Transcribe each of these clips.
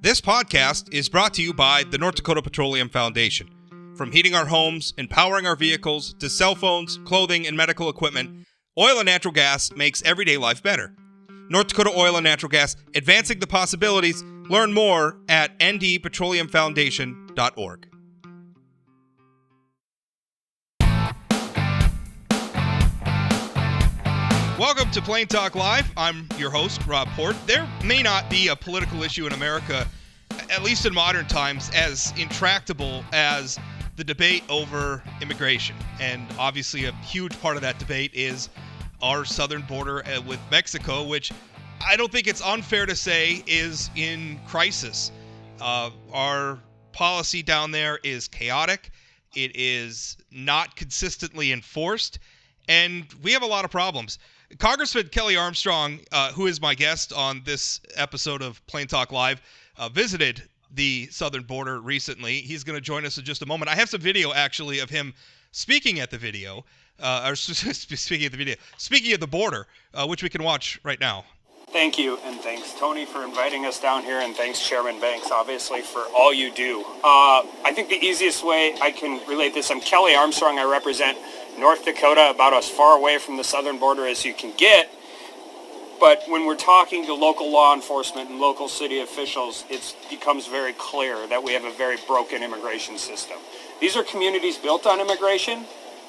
This podcast is brought to you by the North Dakota Petroleum Foundation. From heating our homes and powering our vehicles to cell phones, clothing, and medical equipment, oil and natural gas makes everyday life better. North Dakota Oil and Natural Gas, advancing the possibilities. Learn more at ndpetroleumfoundation.org. Welcome to Plain Talk Live. I'm your host, Rob Port. There may not be a political issue in America, at least in modern times, as intractable as the debate over immigration. And obviously a huge part of that debate is our southern border with Mexico, which I don't think it's unfair to say is in crisis. Our policy down there is chaotic. It is not consistently enforced, and we have a lot of problems. Congressman Kelly Armstrong, who is my guest on this episode of Plain Talk Live, visited the southern border recently. He's going to join us in just a moment. I have some video, actually, of him speaking at the video, speaking at the border, which we can watch right now. Thank you, and thanks, Tony, for inviting us down here, and thanks, Chairman Banks, obviously, for all you do. I think the easiest way I can relate this, I'm Kelly Armstrong. I represent North Dakota, about as far away from the southern border as you can get. But when we're talking to local law enforcement and local city officials, it becomes very clear that we have a very broken immigration system. These are communities built on immigration.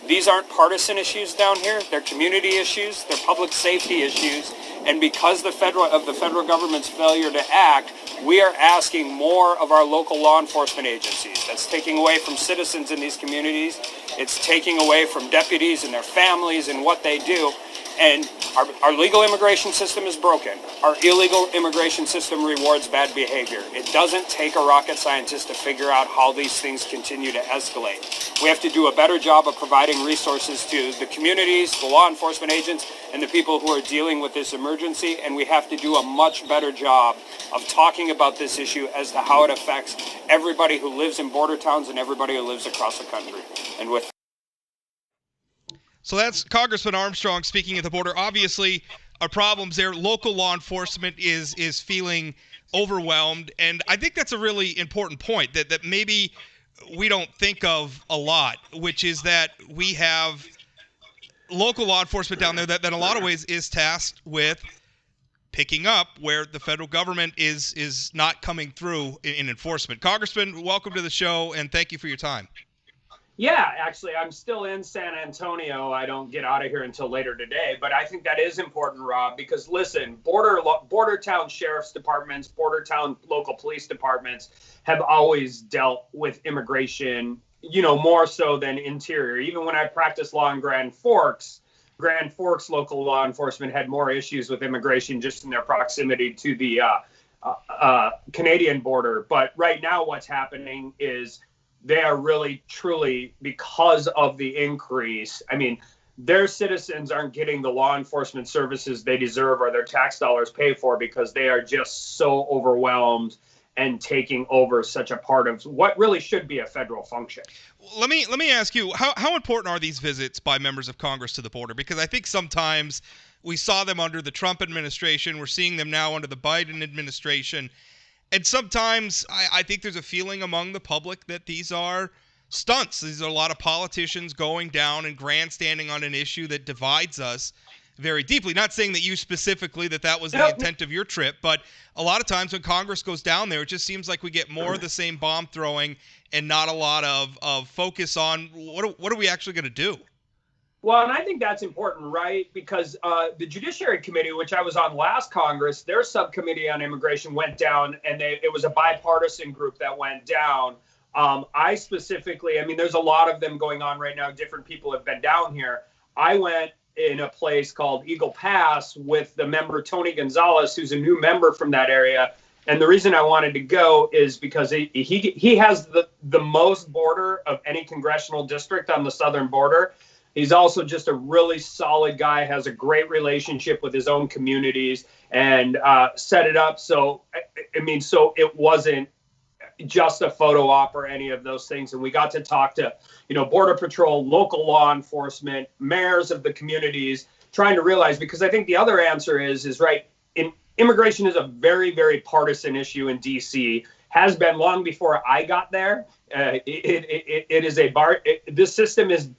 These aren't partisan issues down here. They're community issues. They're public safety issues. And because the federal government's failure to act, we are asking more of our local law enforcement agencies. That's taking away from citizens in these communities. It's taking away from deputies and their families and what they do. And our legal immigration system is broken. Our illegal immigration system rewards bad behavior. It doesn't take a rocket scientist to figure out how these things continue to escalate. We have to do a better job of providing resources to the communities, the law enforcement agents, and the people who are dealing with this emergency. And we have to do a much better job of talking about this issue as to how it affects everybody who lives in border towns and everybody who lives across the country. And with So that's Congressman Armstrong speaking at the border. Obviously, our problems there. Local law enforcement is feeling overwhelmed, and I think that's a really important point that maybe we don't think of a lot, which is that we have local law enforcement down there that in a lot of ways is tasked with picking up where the federal government is not coming through in enforcement. Congressman, welcome to the show, and thank you for your time. Yeah, actually, I'm still in San Antonio. I don't get out of here until later today, but I think that is important, Rob, because listen, border town sheriff's departments, border town local police departments have always dealt with immigration, more so than interior. Even when I practiced law in Grand Forks local law enforcement had more issues with immigration just in their proximity to the Canadian border. But right now what's happening is they are really, truly, because of the increase, their citizens aren't getting the law enforcement services they deserve or their tax dollars pay for because they are just so overwhelmed and taking over such a part of what really should be a federal function. Let me ask you, how important are these visits by members of Congress to the border? Because I think sometimes we saw them under the Trump administration. We're seeing them now under the Biden administration. And sometimes I think there's a feeling among the public that these are stunts. These are a lot of politicians going down and grandstanding on an issue that divides us very deeply. Not saying that you specifically, that was the intent of your trip, but a lot of times when Congress goes down there, it just seems like we get more of the same bomb throwing and not a lot of focus on what are we actually going to do? Well, and I think that's important, right? Because the Judiciary Committee, which I was on last Congress, their subcommittee on immigration went down, and it was a bipartisan group that went down. I specifically, there's a lot of them going on right now. Different people have been down here. I went in a place called Eagle Pass with the member Tony Gonzalez, who's a new member from that area. And the reason I wanted to go is because he has the most border of any congressional district on the southern border. He's also just a really solid guy, has a great relationship with his own communities, and set it up. So it wasn't just a photo op or any of those things. And we got to talk to, Border Patrol, local law enforcement, mayors of the communities, trying to realize, because I think the other answer is right, immigration is a very, very partisan issue in D.C., has been long before I got there. It is this system is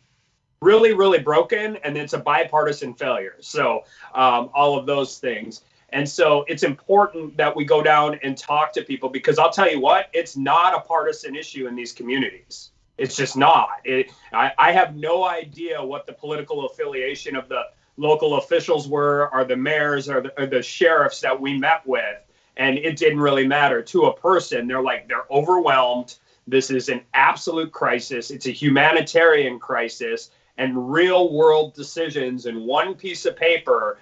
really, really broken, and it's a bipartisan failure. So all of those things. And so it's important that we go down and talk to people, because I'll tell you what, it's not a partisan issue in these communities. It's just not. I have no idea what the political affiliation of the local officials were, or the mayors, or the sheriffs that we met with. And it didn't really matter to a person. They're overwhelmed. This is an absolute crisis. It's a humanitarian crisis, and real world decisions in one piece of paper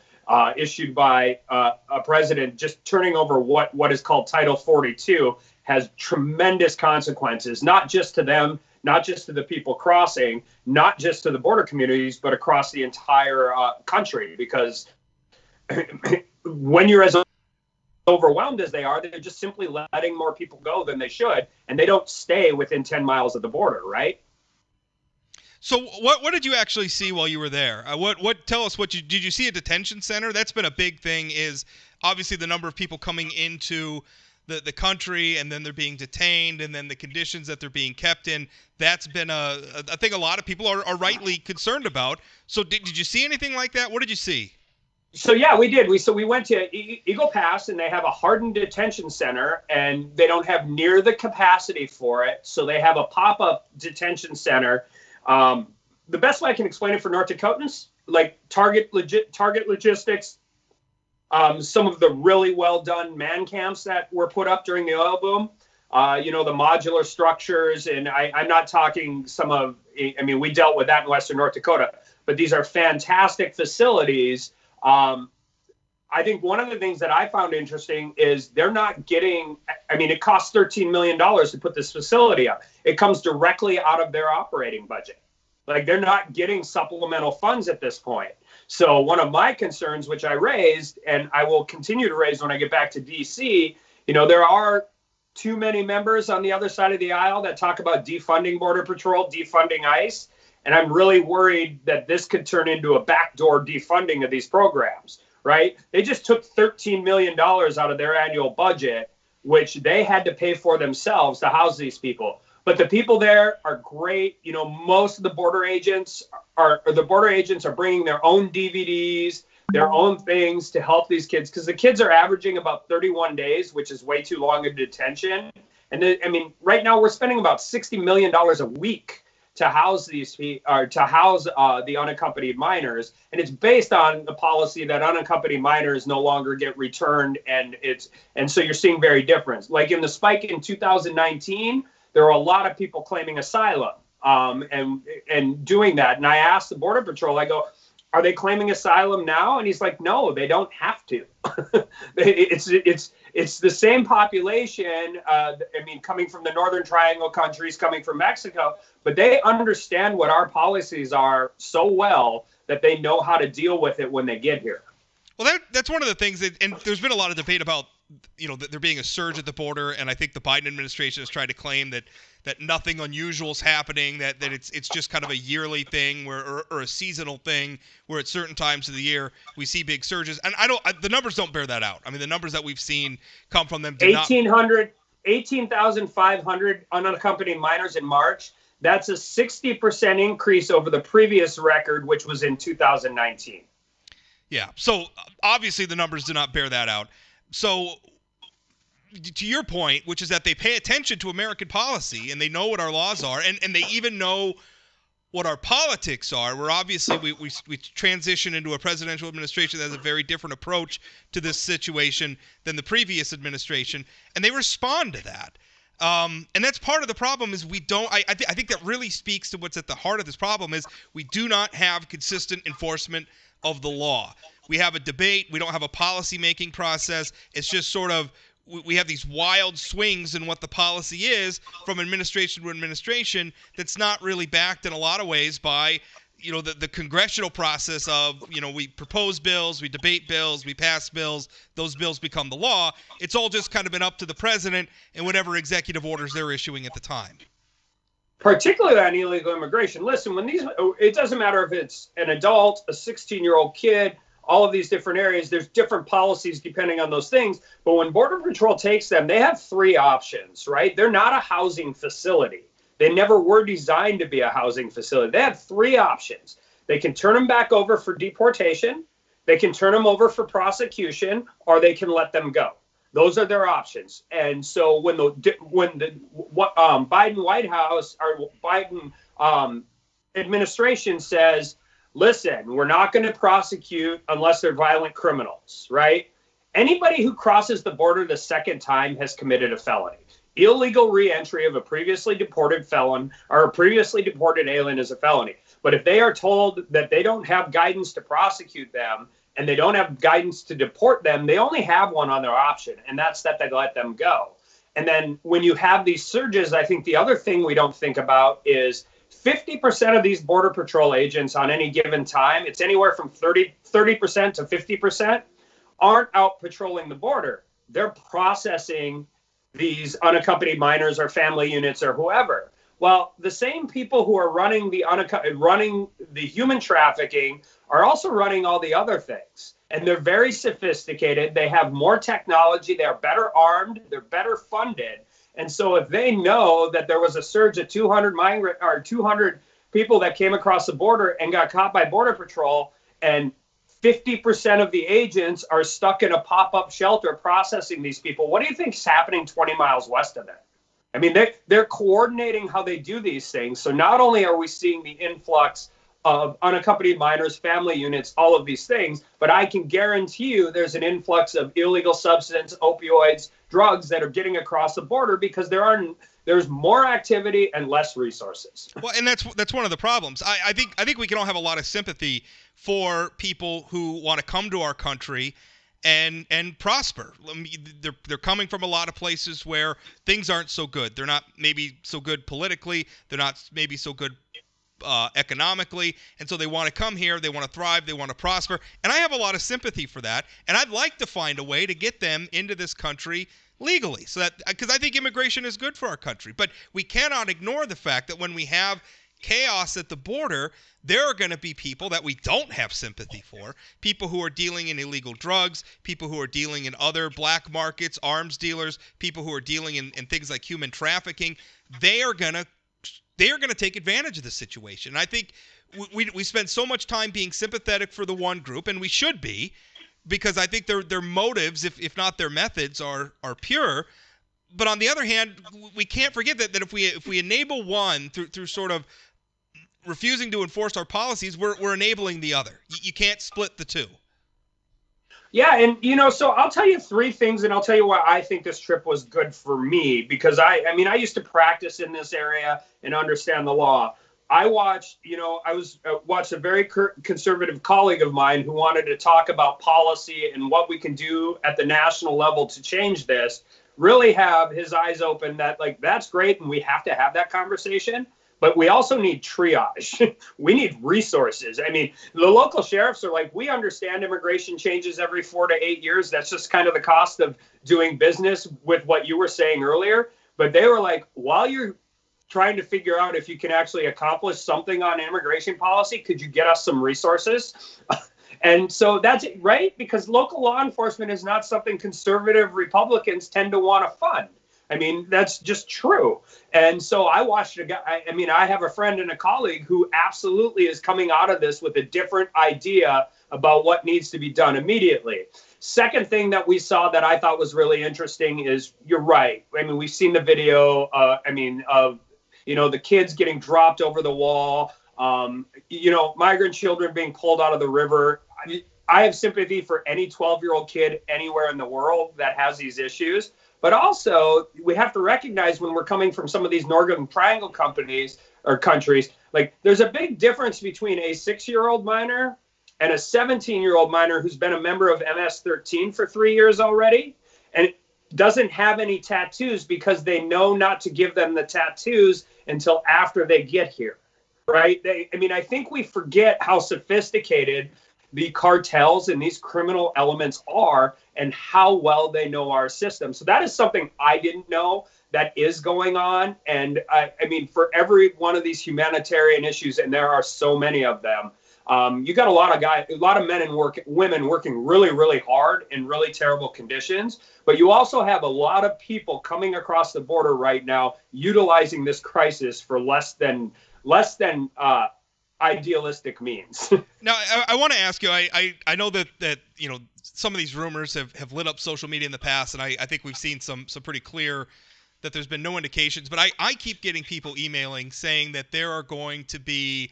issued by a president just turning over what is called Title 42 has tremendous consequences, not just to them, not just to the people crossing, not just to the border communities, but across the entire country. Because when you're as overwhelmed as they are, they're just simply letting more people go than they should, and they don't stay within 10 miles of the border, right? So what did you actually see while you were there? Tell us did you see a detention center? That's been a big thing, is obviously the number of people coming into the country, and then they're being detained, and then the conditions that they're being kept in. That's been I think a lot of people are rightly concerned about. So did you see anything like that? What did you see? So yeah, we did. We went to Eagle Pass, and they have a hardened detention center, and they don't have near the capacity for it. So they have a pop-up detention center. The best way I can explain it for North Dakotans, like Target Logistics, some of the really well done man camps that were put up during the oil boom, the modular structures. And I'm not talking we dealt with that in Western North Dakota, but these are fantastic facilities. I think one of the things that I found interesting is they're not getting, it costs $13 million to put this facility up. It comes directly out of their operating budget. Like, they're not getting supplemental funds at this point. So one of my concerns, which I raised, and I will continue to raise when I get back to DC, there are too many members on the other side of the aisle that talk about defunding Border Patrol, defunding ICE. And I'm really worried that this could turn into a backdoor defunding of these programs, right? They just took $13 million out of their annual budget, which they had to pay for themselves to house these people. But the people there are great. Most of the border agents are bringing their own DVDs, their own things to help these kids, because the kids are averaging about 31 days, which is way too long in detention. And right now we're spending about $60 million a week to house the unaccompanied minors, and it's based on the policy that unaccompanied minors no longer get returned, and so you're seeing very different. Like in the spike in 2019, there were a lot of people claiming asylum and doing that. And I asked the Border Patrol, I go, are they claiming asylum now? And he's like, no, they don't have to. It's the same population, coming from the Northern Triangle countries, coming from Mexico, but they understand what our policies are so well that they know how to deal with it when they get here. Well, that's one of the things and there's been a lot of debate about, there being a surge at the border, and I think the Biden administration has tried to claim that nothing unusual is happening, that it's just kind of a yearly thing or a seasonal thing where at certain times of the year we see big surges. And the numbers don't bear that out. The numbers that we've seen come from them. 18,500 unaccompanied minors in March. That's a 60% increase over the previous record, which was in 2019. Yeah. So obviously the numbers do not bear that out. So to your point, which is that they pay attention to American policy and they know what our laws are, and they even know what our politics are. We're obviously we transition into a presidential administration that has a very different approach to this situation than the previous administration, and they respond to that. And that's part of the problem is we don't. I think that really speaks to what's at the heart of this problem is we do not have consistent enforcement of the law. We have a debate. We don't have a policy-making process. It's just sort of we have these wild swings in what the policy is from administration to administration that's not really backed in a lot of ways by, the congressional process of, we propose bills, we debate bills, we pass bills, those bills become the law. It's all just kind of been up to the president and whatever executive orders they're issuing at the time. Particularly on illegal immigration. Listen, it doesn't matter if it's an adult, a 16-year-old kid, all of these different areas. There's different policies depending on those things. But when Border Patrol takes them, they have three options, right? They're not a housing facility. They never were designed to be a housing facility. They have three options. They can turn them back over for deportation, they can turn them over for prosecution, or they can let them go. Those are their options. And so when the Biden White House or Biden administration says, listen, we're not going to prosecute unless they're violent criminals, right? Anybody who crosses the border the second time has committed a felony. Illegal reentry of a previously deported felon or a previously deported alien is a felony. But if they are told that they don't have guidance to prosecute them and they don't have guidance to deport them, they only have one on their option, and that's that they let them go. And then when you have these surges, I think the other thing we don't think about is 50% of these Border Patrol agents on any given time, it's anywhere from 30% to 50%, aren't out patrolling the border. They're processing these unaccompanied minors or family units or whoever. Well, the same people who are running the human trafficking are also running all the other things. And they're very sophisticated. They have more technology. They're better armed. They're better funded. And so if they know that there was a surge of 200 people that came across the border and got caught by Border Patrol, and 50% of the agents are stuck in a pop-up shelter processing these people, what do you think is happening 20 miles west of that? I mean, they're coordinating how they do these things. So not only are we seeing the influx of unaccompanied minors, family units, all of these things, but I can guarantee you there's an influx of illegal substance, opioids, drugs that are getting across the border because there's more activity and less resources. Well, and that's one of the problems. I think we can all have a lot of sympathy for people who want to come to our country and prosper. They're coming from a lot of places where things aren't so good. They're not maybe so good politically. They're not maybe so good economically, and so they want to come here, they want to thrive, they want to prosper, and I have a lot of sympathy for that, and I'd like to find a way to get them into this country legally, so that, because I think immigration is good for our country, but we cannot ignore the fact that when we have chaos at the border, there are going to be people that we don't have sympathy for, people who are dealing in illegal drugs, people who are dealing in other black markets, arms dealers, people who are dealing in things like human trafficking. They are going to take advantage of the situation. And I think we spend so much time being sympathetic for the one group, and we should be, because I think their motives, if not their methods, are pure. But on the other hand, we can't forget that if we enable one through sort of refusing to enforce our policies, we're enabling the other. You can't split the two. Yeah, and so I'll tell you three things, and I'll tell you why I think this trip was good for me, because I used to practice in this area and understand the law. I watched a very conservative colleague of mine who wanted to talk about policy and what we can do at the national level to change this, really have his eyes open that, like, that's great and we have to have that conversation. But we also need triage. We need resources. I mean, the local sheriffs are like, we understand immigration changes every 4 to 8 years. That's just kind of the cost of doing business with what you were saying earlier. But they were like, while you're trying to figure out if you can actually accomplish something on immigration policy, could you get us some resources? And so that's it, right? Because local law enforcement is not something conservative Republicans tend to want to fund. I mean, that's just true. And so I watched a guy, I have a friend and a colleague who absolutely is coming out of this with a different idea about what needs to be done immediately. Second thing that we saw that I thought was really interesting is, you're right. I mean, we've seen the video, of the kids getting dropped over the wall, migrant children being pulled out of the river. I have sympathy for any 12-year-old kid anywhere in the world that has these issues. But also, we have to recognize when we're coming from some of these Northern Triangle countries, like, there's a big difference between a 6-year-old minor and a 17-year-old minor who's been a member of MS-13 for 3 years already and doesn't have any tattoos because they know not to give them the tattoos until after they get here, right? I think we forget how sophisticated the cartels and these criminal elements are and how well they know our system. So that is something I didn't know that is going on. And for every one of these humanitarian issues, and there are so many of them, You got a lot of men and women working really, really hard in really terrible conditions. But you also have a lot of people coming across the border right now, utilizing this crisis for less than idealistic means. Now, I want to ask you. I know that some of these rumors have lit up social media in the past, and I think we've seen some pretty clear that there's been no indications. But I keep getting people emailing saying that there are going to be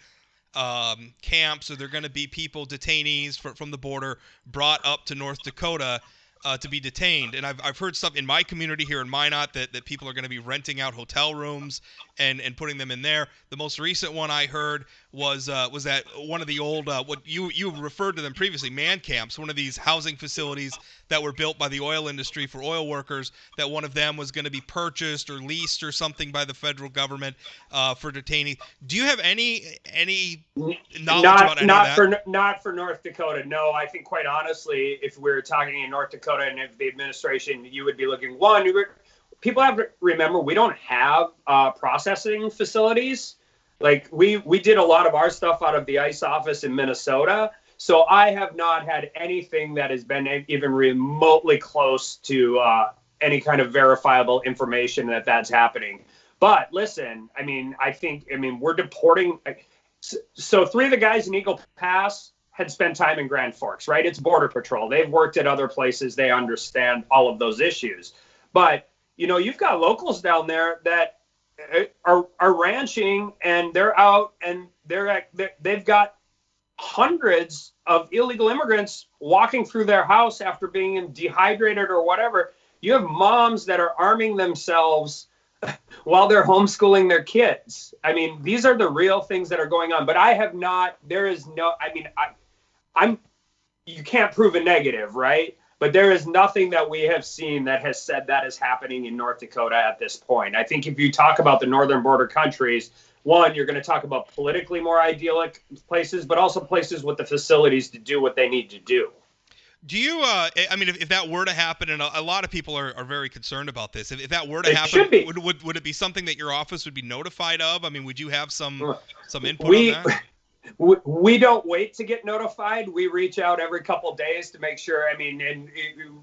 camps, or there are going to be detainees from the border brought up to North Dakota to be detained. And I've heard stuff in my community here in Minot that people are going to be renting out hotel rooms and putting them in there. The most recent one I heard was that one of the old what you referred to them previously, man camps, one of these housing facilities that were built by the oil industry for oil workers, that one of them was going to be purchased or leased or something by the federal government for detainees. Do you have any knowledge about any of that? Not for North Dakota. No, I think quite honestly, if we're talking in North Dakota and if the administration, you would be looking people have to remember we don't have processing facilities. Like we did a lot of our stuff out of the ICE office in Minnesota. So I have not had anything that has been even remotely close to any kind of verifiable information that's happening. But listen, we're deporting. So 3 of the guys in Eagle Pass had spent time in Grand Forks, right? It's Border Patrol. They've worked at other places. They understand all of those issues. But, you've got locals down there that are ranching, and they're out, and they've got hundreds of illegal immigrants walking through their house after being dehydrated or whatever. You have moms that are arming themselves while they're homeschooling their kids. These are the real things that are going on. But you can't prove a negative, right? But there is nothing that we have seen that has said that is happening in North Dakota at this point. I think if you talk about the northern border countries, one, you're going to talk about politically more idyllic places, but also places with the facilities to do what they need to do. Do you, if that were to happen, and a lot of people are very concerned about this, if that were to happen, would it be something that your office would be notified of? Would you have some input on that? We don't wait to get notified. We reach out every couple of days to make sure, and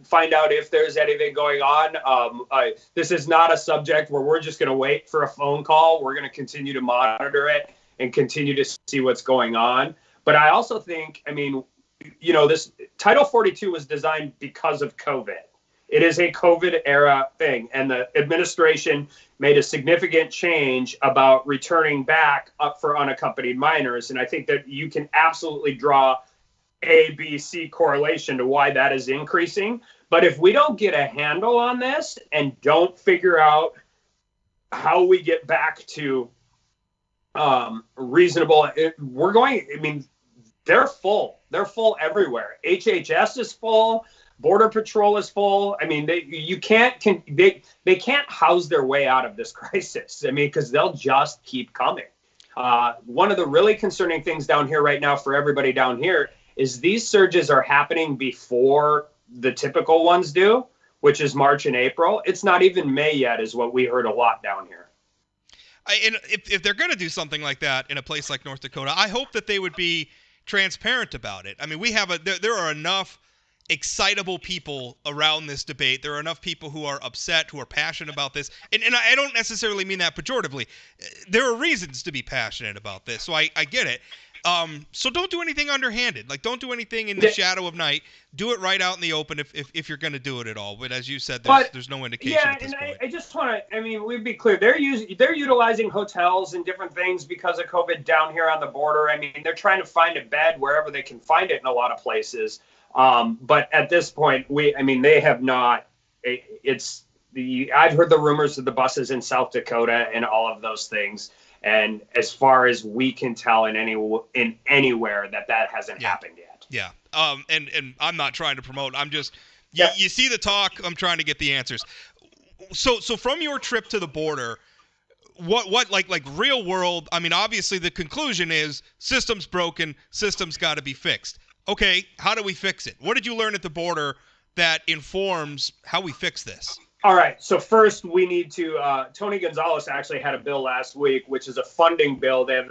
find out if there's anything going on. This is not a subject where we're just going to wait for a phone call. We're going to continue to monitor it and continue to see what's going on. But I also think, this Title 42 was designed because of COVID. It is a COVID era thing, and the administration made a significant change about returning back up for unaccompanied minors. And I think that you can absolutely draw A, B, C correlation to why that is increasing. But if we don't get a handle on this and don't figure out how we get back to reasonable, they're full. They're full everywhere. HHS is full. Border Patrol is full. They can't house their way out of this crisis. Because they'll just keep coming. One of the really concerning things down here right now for everybody down here is these surges are happening before the typical ones do, which is March and April. It's not even May yet, is what we heard a lot down here. And if they're going to do something like that in a place like North Dakota, I hope that they would be transparent about it. There are enough excitable people around this debate. There are enough people who are upset, who are passionate about this. And I don't necessarily mean that pejoratively. There are reasons to be passionate about this, so I get it. So don't do anything underhanded. Don't do anything in the shadow of night. Do it right out in the open if you're going to do it at all. But as you said, there's no indication at this point. I just want to, we'd be clear. They're utilizing hotels and different things because of COVID down here on the border. They're trying to find a bed wherever they can find it in a lot of places. But at this point, they have not. I've heard the rumors of the buses in South Dakota and all of those things. And as far as we can tell in anywhere that hasn't happened yet. Yeah. And I'm not trying to promote. I'm just you see the talk. I'm trying to get the answers. So from your trip to the border, what like real world? Obviously the conclusion is system's broken. System's got to be fixed. Okay, how do we fix it? What did you learn at the border that informs how we fix this? All right. So first, we need to. Tony Gonzalez actually had a bill last week, which is a funding bill. They have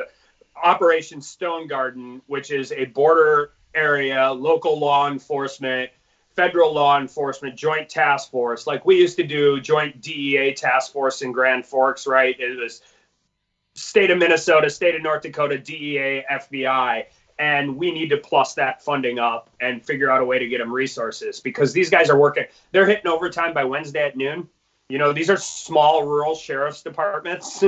Operation Stone Garden, which is a border area, local law enforcement, federal law enforcement, joint task force. Like we used to do joint DEA task force in Grand Forks, right? It was state of Minnesota, state of North Dakota, DEA, FBI. And we need to plus that funding up and figure out a way to get them resources because these guys are working. They're hitting overtime by Wednesday at noon. You know, these are small rural sheriff's departments.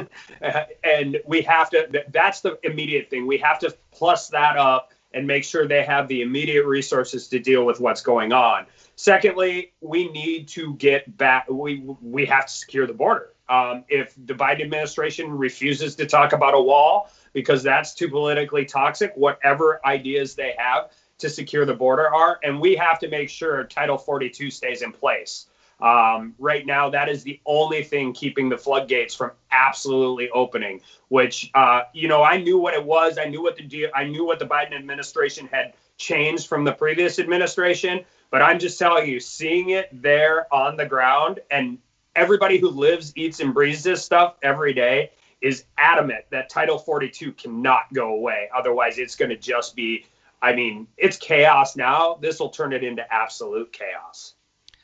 And we have to, that's the immediate thing. We have to plus that up and make sure they have the immediate resources to deal with what's going on. Secondly, we need to get back, we have to secure the border. If the Biden administration refuses to talk about a wall because that's too politically toxic, whatever ideas they have to secure the border are, and we have to make sure Title 42 stays in place. Right now, that is the only thing keeping the floodgates from absolutely opening, which, you know, I knew what it was. I knew what the Biden administration had changed from the previous administration. But I'm just telling you, seeing it there on the ground, and everybody who lives, eats, and breathes this stuff every day is adamant that Title 42 cannot go away. Otherwise, it's going to just be, I mean, it's chaos now. This will turn it into absolute chaos.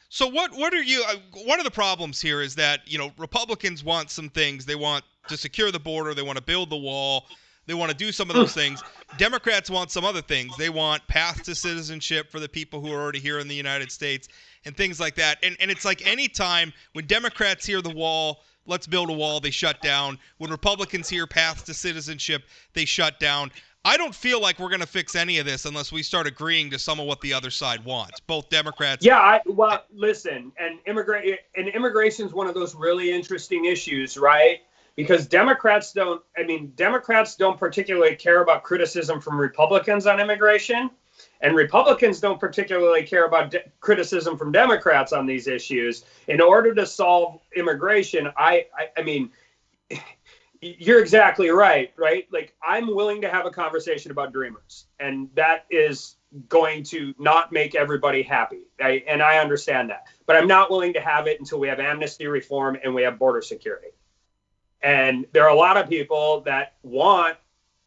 So what are you one of the problems here is that, you know, Republicans want some things. They want to secure the border. They want to build the wall. They want to do some of those things. Democrats want some other things. They want path to citizenship for the people who are already here in the United States and things like that. And it's like any time when Democrats hear the wall, let's build a wall, they shut down. When Republicans hear path to citizenship, they shut down. I don't feel like we're going to fix any of this unless we start agreeing to some of what the other side wants. Both Democrats. Yeah, listen, and immigration is one of those really interesting issues, right? Because Democrats don't particularly care about criticism from Republicans on immigration, and Republicans don't particularly care about criticism from Democrats on these issues. In order to solve immigration, I mean, you're exactly right? Like, I'm willing to have a conversation about Dreamers, and that is going to not make everybody happy, right? And I understand that. But I'm not willing to have it until we have amnesty reform and we have border security. And there are a lot of people that want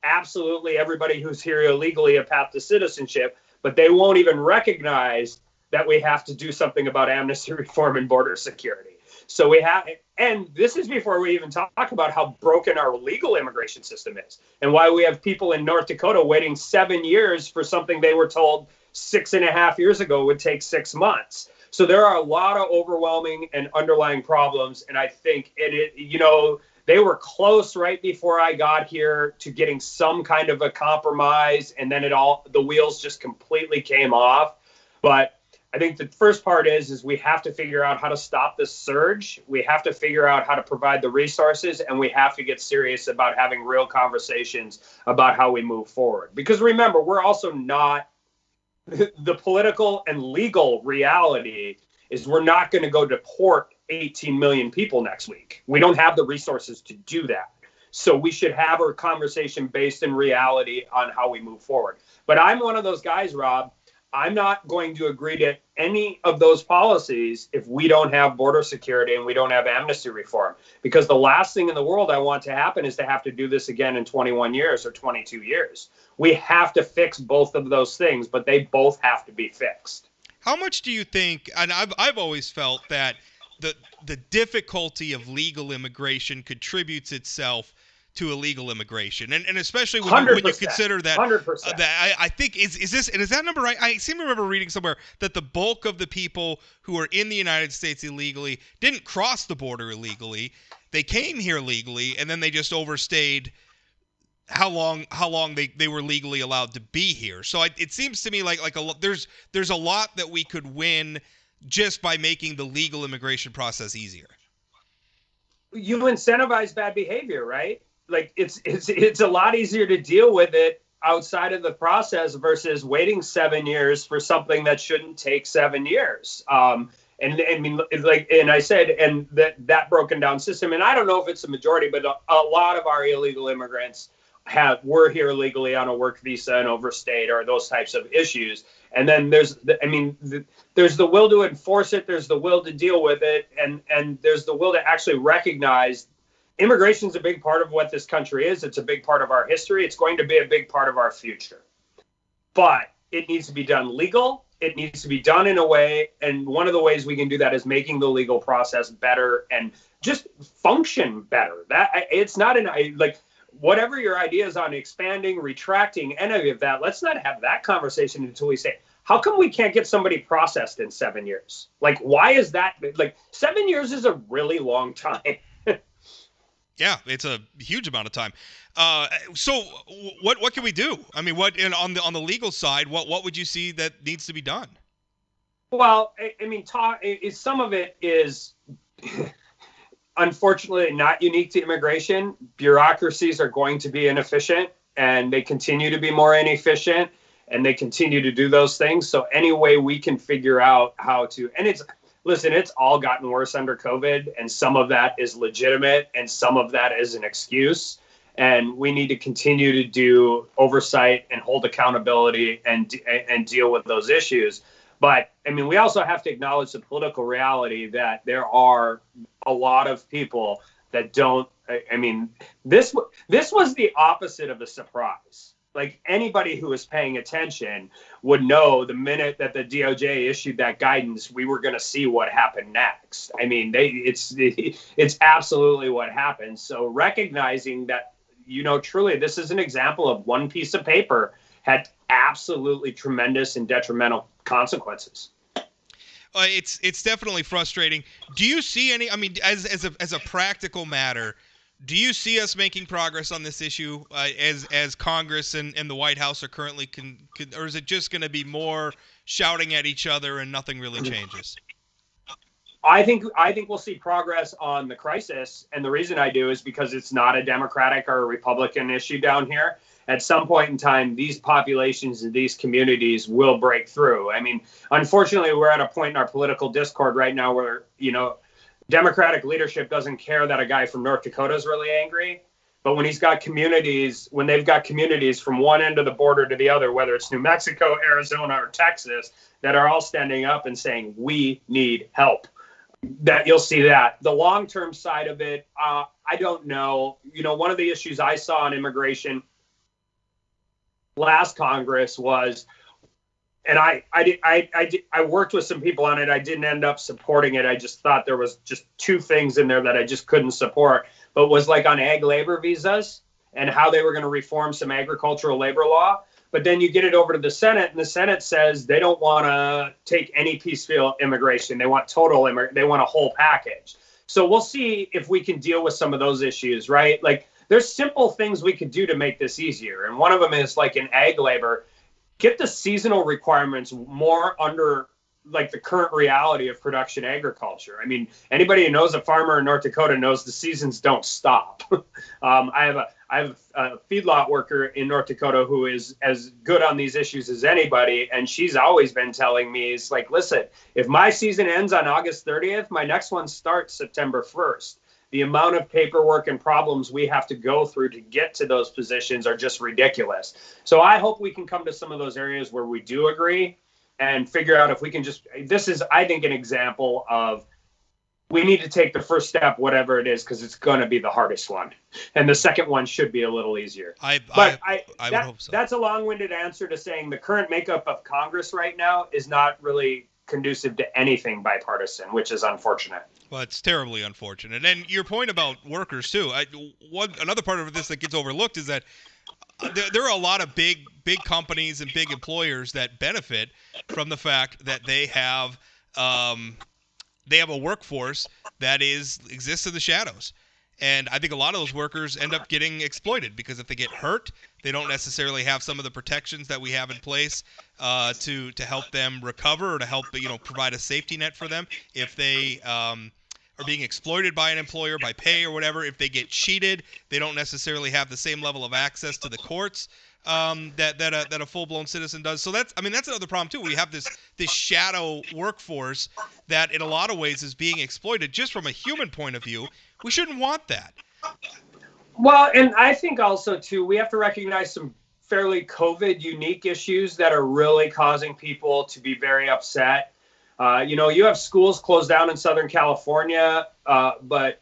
absolutely everybody who's here illegally a path to citizenship, but they won't even recognize that we have to do something about amnesty reform and border security. So we have, and this is before we even talk about how broken our legal immigration system is and why we have people in North Dakota waiting 7 years for something they were told 6.5 years ago would take 6 months. So there are a lot of overwhelming and underlying problems. And I think they were close right before I got here to getting some kind of a compromise. And then the wheels just completely came off. But I think the first part is we have to figure out how to stop this surge. We have to figure out how to provide the resources, and we have to get serious about having real conversations about how we move forward. Because remember, we're also not the political and legal reality is we're not going to go deport 18 million people next week. We don't have the resources to do that. So we should have a conversation based in reality on how we move forward. But I'm one of those guys, Rob. I'm not going to agree to any of those policies if we don't have border security and we don't have amnesty reform. Because the last thing in the world I want to happen is to have to do this again in 21 years or 22 years. We have to fix both of those things, but they both have to be fixed. How much do you think, and I've always felt that the difficulty of legal immigration contributes itself to illegal immigration, and especially when you consider that, 100%. That I think is that number right? I seem to remember reading somewhere that the bulk of the people who are in the United States illegally didn't cross the border illegally. They came here legally, and then they just overstayed how long they were legally allowed to be here. So it seems to me like there's a lot that we could win just by making the legal immigration process easier. You incentivize bad behavior, right? Like it's a lot easier to deal with it outside of the process versus waiting 7 years for something that shouldn't take 7 years. And I mean, and I said, and that broken down system, and I don't know if it's a majority, but a lot of our illegal immigrants were here legally on a work visa and overstayed or those types of issues. And then there's the will to enforce it. There's the will to deal with it. And there's the will to actually recognize immigration is a big part of what this country is. It's a big part of our history. It's going to be a big part of our future. But it needs to be done legal. It needs to be done in a way, and one of the ways we can do that is making the legal process better and just function better. That it's not like whatever your ideas on expanding, retracting, any of that. Let's not have that conversation until we say, how come we can't get somebody processed in 7 years? Like, why is that? Like, 7 years is a really long time. Yeah, it's a huge amount of time. So what can we do? I mean, on the legal side, what would you see that needs to be done? Well, I mean, some of it is unfortunately not unique to immigration. Bureaucracies are going to be inefficient, and they continue to be more inefficient, and they continue to do those things. So any way we can figure out how to, and it's all gotten worse under COVID, and some of that is legitimate and some of that is an excuse. And we need to continue to do oversight and hold accountability and deal with those issues. But I mean, we also have to acknowledge the political reality that there are a lot of people that don't. I mean, this was the opposite of a surprise. Like, anybody who was paying attention would know the minute that the DOJ issued that guidance, we were going to see what happened next. I mean, it's absolutely what happened. So recognizing that, truly this is an example of one piece of paper had absolutely tremendous and detrimental consequences. It's definitely frustrating. Do you see any? I mean, as a practical matter, do you see us making progress on this issue as Congress and the White House are currently or is it just going to be more shouting at each other and nothing really changes? I think we'll see progress on the crisis, and the reason I do is because it's not a Democratic or a Republican issue down here. At some point in time, these populations and these communities will break through. I mean, unfortunately, we're at a point in our political discord right now where, Democratic leadership doesn't care that a guy from North Dakota is really angry. But when they've got communities from one end of the border to the other, whether it's New Mexico, Arizona, or Texas, that are all standing up and saying, we need help, that you'll see that. The long-term side of it, I don't know. One of the issues I saw on immigration last Congress was, and I worked with some people on it. I didn't end up supporting it. I just thought there was just two things in there that I just couldn't support. But was like on ag labor visas and how they were going to reform some agricultural labor law. But then you get it over to the Senate, and the Senate says they don't want to take any piecemeal immigration. They want they want a whole package. So we'll see if we can deal with some of those issues, right? Like, there's simple things we could do to make this easier. And one of them is, like, in ag labor, get the seasonal requirements more under like the current reality of production agriculture. I mean, anybody who knows a farmer in North Dakota knows the seasons don't stop. I have a feedlot worker in North Dakota who is as good on these issues as anybody, and she's always been telling me, it's like, listen, if my season ends on August 30th, my next one starts September 1st. The amount of paperwork and problems we have to go through to get to those positions are just ridiculous. So I hope we can come to some of those areas where we do agree and figure out if we can this is, I think, an example of we need to take the first step, whatever it is, because it's going to be the hardest one. And the second one should be a little easier. I would hope so. That's a long-winded answer to saying the current makeup of Congress right now is not really conducive to anything bipartisan, which is unfortunate. Well, it's terribly unfortunate. And your point about workers, too. Another part of this that gets overlooked is that there are a lot of big companies and big employers that benefit from the fact that they have a workforce that exists in the shadows. And I think a lot of those workers end up getting exploited because if they get hurt, they don't necessarily have some of the protections that we have in place to help them recover or to help provide a safety net for them. If they are being exploited by an employer by pay or whatever, if they get cheated, they don't necessarily have the same level of access to the courts that a full-blown citizen does. So that's another problem too. We have this shadow workforce that in a lot of ways is being exploited just from a human point of view. We shouldn't want that. Well, and I think also too, we have to recognize some fairly COVID unique issues that are really causing people to be very upset. You have schools closed down in Southern California, but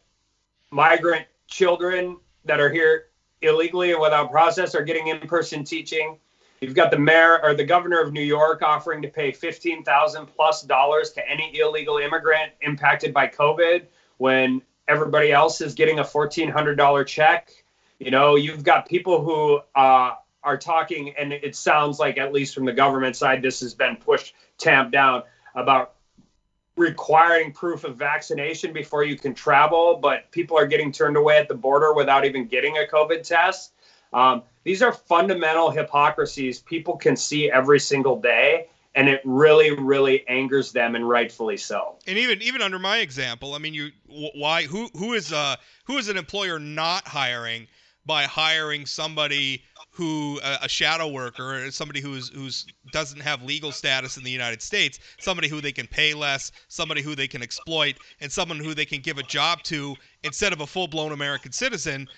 migrant children that are here illegally and without process are getting in-person teaching. You've got the mayor or the governor of New York offering to pay $15,000 plus to any illegal immigrant impacted by COVID when everybody else is getting a $1,400 check. You know, you've got people who are talking, and it sounds like, at least from the government side, this has been pushed, tamped down, about requiring proof of vaccination before you can travel, but people are getting turned away at the border without even getting a COVID test. These are fundamental hypocrisies people can see every single day, and it really, really angers them, and rightfully so. And even under my example, I mean, who is an employer not hiring by hiring somebody who a shadow worker, or somebody who's doesn't have legal status in the United States, somebody who they can pay less, somebody who they can exploit, and someone who they can give a job to instead of a full-blown American citizen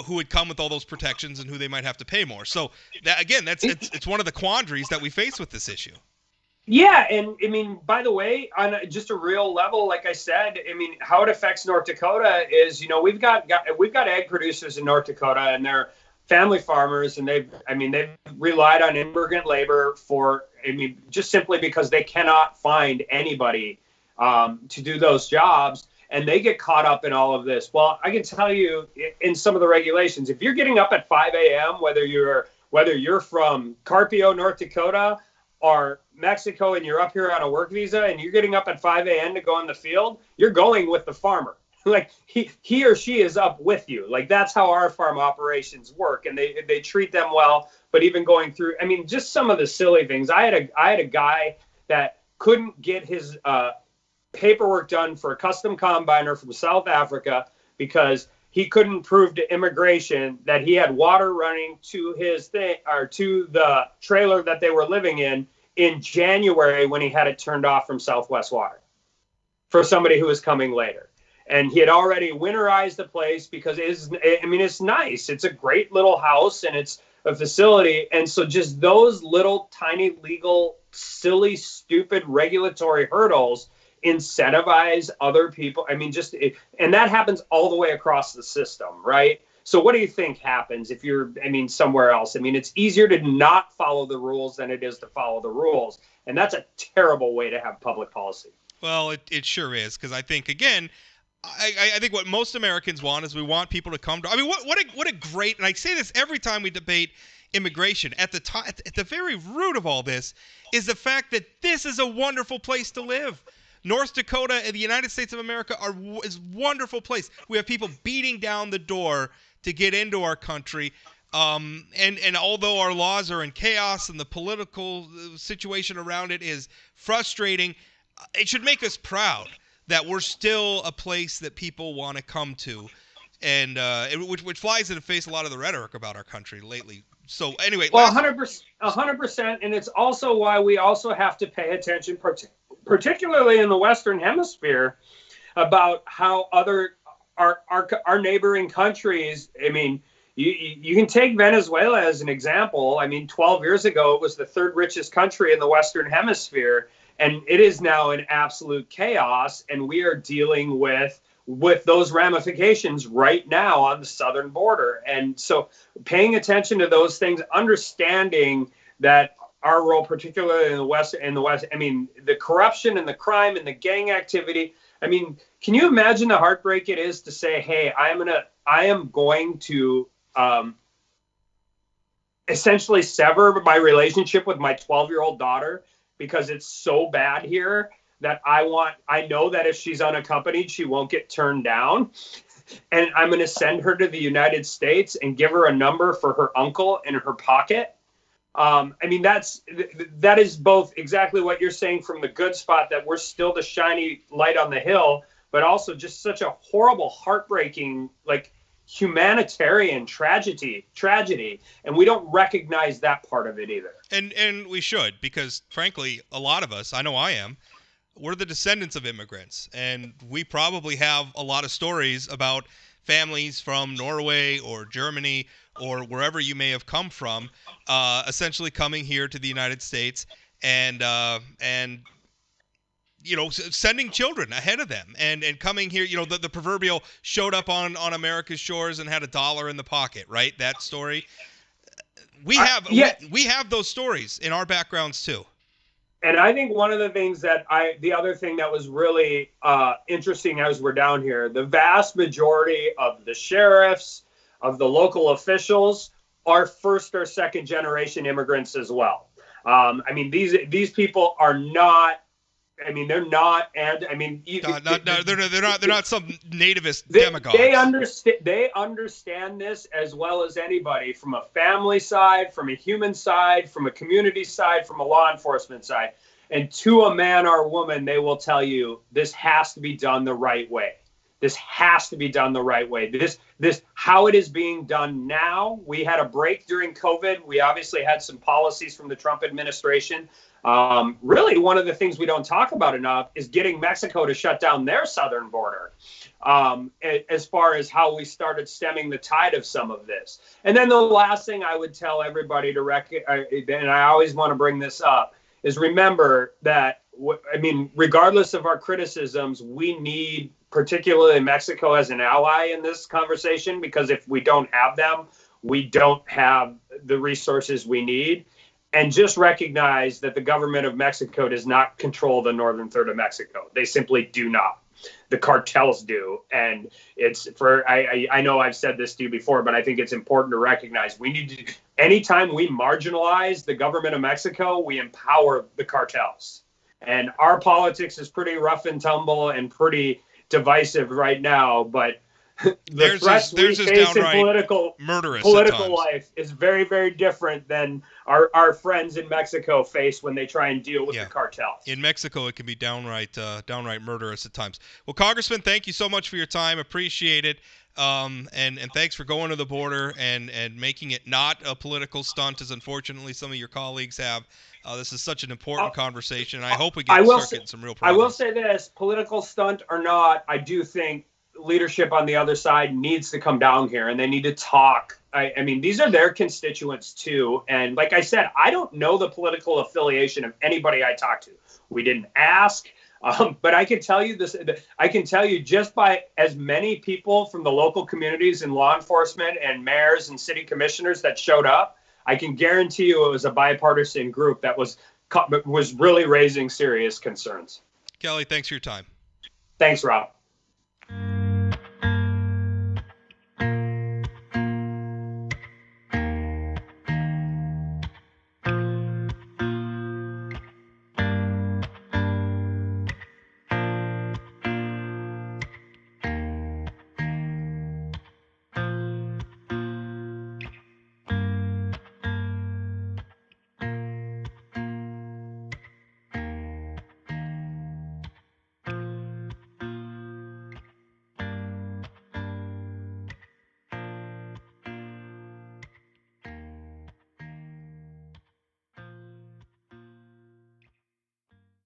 who would come with all those protections and who they might have to pay more. So that, again, it's one of the quandaries that we face with this issue. Yeah, and I mean, by the way, on just a real level, like I said, I mean, how it affects North Dakota is, you know, we've got egg producers in North Dakota, and they're family farmers, and they've relied on immigrant labor just simply because they cannot find anybody to do those jobs, and they get caught up in all of this. Well, I can tell you, in some of the regulations, if you're getting up at 5 a.m., whether you're from Carpio, North Dakota, or Mexico, and you're up here on a work visa, and you're getting up at 5 a.m. to go in the field, you're going with the farmer. Like he or she is up with you. Like, that's how our farm operations work, and they treat them well. But even going through, I mean, just some of the silly things. I had a guy that couldn't get his paperwork done for a custom combiner from South Africa because he couldn't prove to immigration that he had water running to his thing, or to the trailer that they were living in January, when he had it turned off from Southwest Water for somebody who was coming later. And he had already winterized the place because it's nice. It's a great little house, and it's a facility. And so just those little tiny legal, silly, stupid regulatory hurdles incentivize other people. I mean, and that happens all the way across the system, right? So what do you think happens if you're, somewhere else? I mean, it's easier to not follow the rules than it is to follow the rules. And that's a terrible way to have public policy. Well, it sure is, because I think, again, I think what most Americans want is we want people to come to. I mean, what a great, and I say this every time we debate immigration. At the very root of all this is the fact that this is a wonderful place to live. North Dakota and the United States of America is a wonderful place. We have people beating down the door to get into our country. And although our laws are in chaos and the political situation around it is frustrating, it should make us proud that we're still a place that people want to come to, and which flies in the face a lot of the rhetoric about our country lately. So anyway, well, 100%, and it's also why we also have to pay attention, particularly in the Western Hemisphere, about how our neighboring countries. I mean, you can take Venezuela as an example. I mean, 12 years ago, it was the third richest country in the Western Hemisphere. And it is now in absolute chaos, and we are dealing with those ramifications right now on the southern border. And so paying attention to those things, understanding that our role, particularly in the West, I mean, the corruption and the crime and the gang activity. I mean, can you imagine the heartbreak it is to say, hey, I am going to essentially sever my relationship with my 12-year-old daughter because it's so bad here that I know that if she's unaccompanied, she won't get turned down. And I'm going to send her to the United States and give her a number for her uncle in her pocket. I mean, that is both exactly what you're saying from the good spot, that we're still the shiny light on the hill, but also just such a horrible, heartbreaking, like, humanitarian tragedy, and we don't recognize that part of it either. And we should, because frankly, a lot of us, I know I am, we're the descendants of immigrants, and we probably have a lot of stories about families from Norway or Germany or wherever you may have come from, essentially coming here to the United States and sending children ahead of them and coming here, the proverbial showed up on America's shores and had $1 in the pocket, right? That story. We have those stories in our backgrounds too. And I think one of the things the other thing that was really interesting as we're down here, the vast majority of the sheriffs, of the local officials are first or second generation immigrants as well. These people are not. They're not, and they're not some nativist demagogues. They understand this as well as anybody, from a family side, from a human side, from a community side, from a law enforcement side. And to a man or woman, they will tell you this has to be done the right way. This has to be done the right way. This how it is being done now. We had a break during COVID. We obviously had some policies from the Trump administration. Really, one of the things we don't talk about enough is getting Mexico to shut down their southern border, as far as how we started stemming the tide of some of this. And then the last thing I would tell everybody and I always want to bring this up, is remember that, regardless of our criticisms, we need particularly Mexico as an ally in this conversation, because if we don't have them, we don't have the resources we need. And just recognize that the government of Mexico does not control the northern third of Mexico. They simply do not. The cartels do. And I know I've said this to you before, but I think it's important to recognize anytime we marginalize the government of Mexico, we empower the cartels. And our politics is pretty rough and tumble and pretty divisive right now, but the threats we face in political life is very, very different than our friends in Mexico face when they try and deal with the cartels. In Mexico, it can be downright murderous at times. Well, Congressman, thank you so much for your time. Appreciate it. And thanks for going to the border and making it not a political stunt, as unfortunately some of your colleagues have. This is such an important conversation, and I hope we start getting some real progress. I will say this, political stunt or not, I do think leadership on the other side needs to come down here, and they need to talk. These are their constituents too. And like I said, I don't know the political affiliation of anybody I talk to. We didn't ask. But I can tell you this. I can tell you just by as many people from the local communities and law enforcement and mayors and city commissioners that showed up, I can guarantee you it was a bipartisan group that was really raising serious concerns. Kelly, thanks for your time. Thanks, Rob.